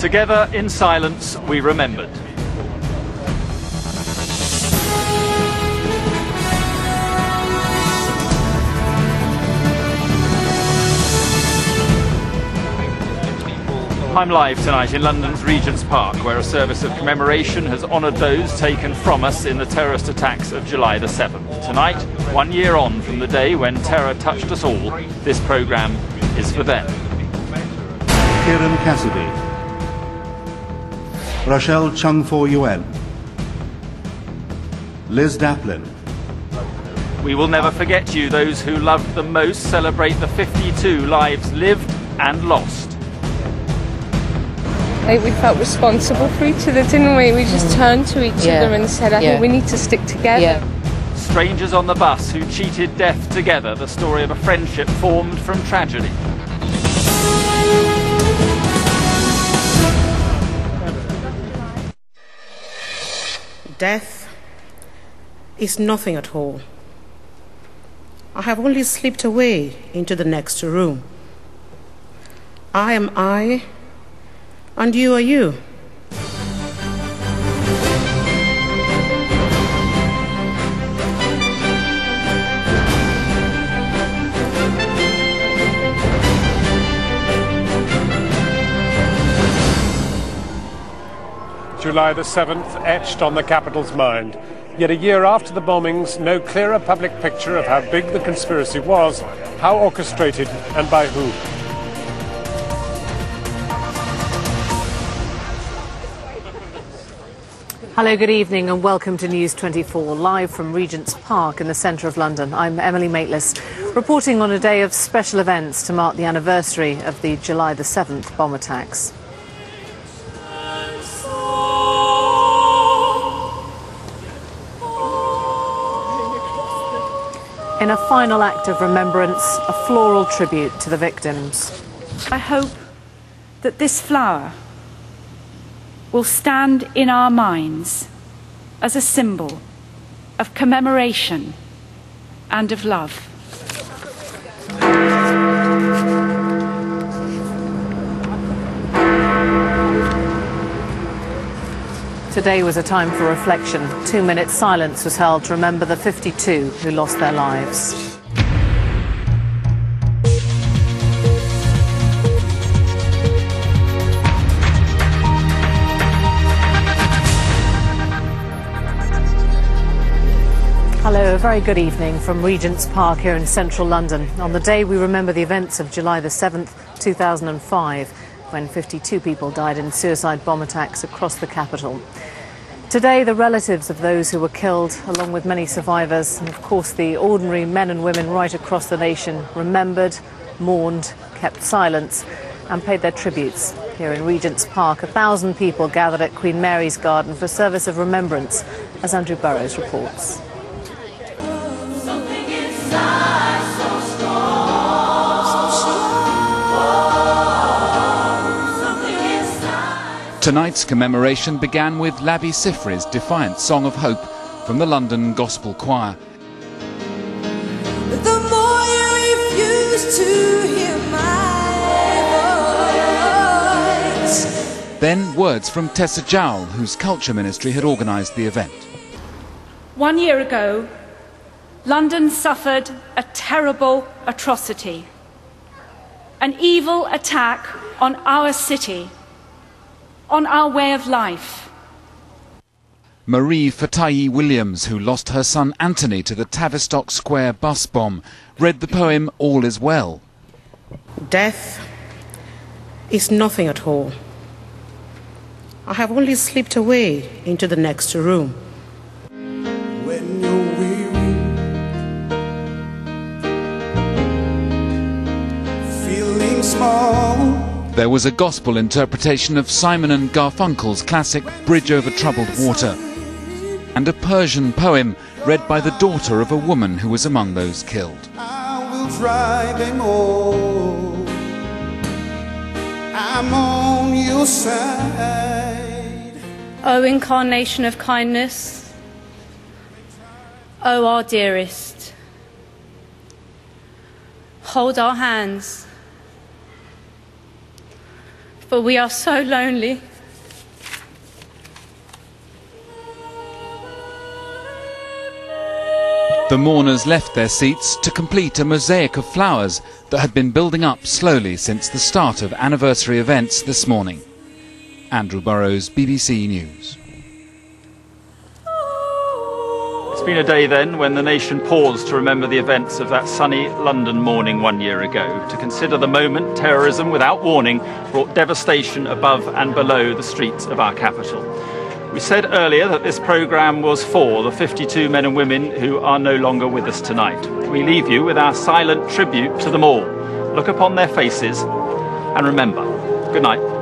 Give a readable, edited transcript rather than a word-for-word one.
Together, in silence, we remembered. I'm live tonight in London's Regent's Park, where a service of commemoration has honoured those taken from us in the terrorist attacks of July the 7th. Tonight, 1 year on from the day when terror touched us all, this programme is for them. Kieran Cassidy, Rochelle Chung-Fo Yuen, Liz Daplin. We will never forget you, those who loved the most. Celebrate the 52 lives lived and lost. We felt responsible for each other, didn't we? We just turned to each other and said, I think we need to stick together. Strangers on the bus who cheated death together, the story of a friendship formed from tragedy. Death is nothing at all. I have only slipped away into the next room. I am I, and you are you. July the 7th etched on the capital's mind. Yet a year after the bombings, no clearer public picture of how big the conspiracy was, how orchestrated and by whom. Hello, good evening and welcome to News 24, live from Regent's Park in the centre of London. I'm Emily Maitlis, reporting on a day of special events to mark the anniversary of the July the 7th bomb attacks. In a final act of remembrance, a floral tribute to the victims. I hope that this flower will stand in our minds as a symbol of commemoration and of love. Today was a time for reflection. 2 minutes silence was held to remember the 52 who lost their lives. Hello, a very good evening from Regent's Park here in central London. On the day we remember the events of July the 7th, 2005, when 52 people died in suicide bomb attacks across the capital. Today, the relatives of those who were killed, along with many survivors, and of course the ordinary men and women right across the nation, remembered, mourned, kept silence, and paid their tributes. Here in Regent's Park, 1,000 people gathered at Queen Mary's Garden for a service of remembrance, as Andrew Burrows reports. Tonight's commemoration began with Labi Siffre's defiant Song of Hope from the London Gospel Choir. The more you refuse to hear my voice. Then words from Tessa Jowell, whose culture ministry had organised the event. 1 year ago, London suffered a terrible atrocity, an evil attack on our city, on our way of life. Marie Fatayi Williams, who lost her son Anthony to the Tavistock Square bus bomb, read the poem All Is Well. Death is nothing at all. I have only slipped away into the next room. When you're weary, feeling small. There was a gospel interpretation of Simon and Garfunkel's classic Bridge Over Troubled Water, and a Persian poem read by the daughter of a woman who was among those killed. I will drive them all. I'm on your side. O incarnation of kindness, O our dearest, hold our hands. for we are so lonely. The mourners left their seats to complete a mosaic of flowers that had been building up slowly since the start of anniversary events this morning. Andrew Burrows, BBC News. It's been a day then when the nation paused to remember the events of that sunny London morning 1 year ago, to consider the moment terrorism without warning brought devastation above and below the streets of our capital. We said earlier that this programme was for the 52 men and women who are no longer with us tonight. We leave you with our silent tribute to them all. Look upon their faces and remember. Good night.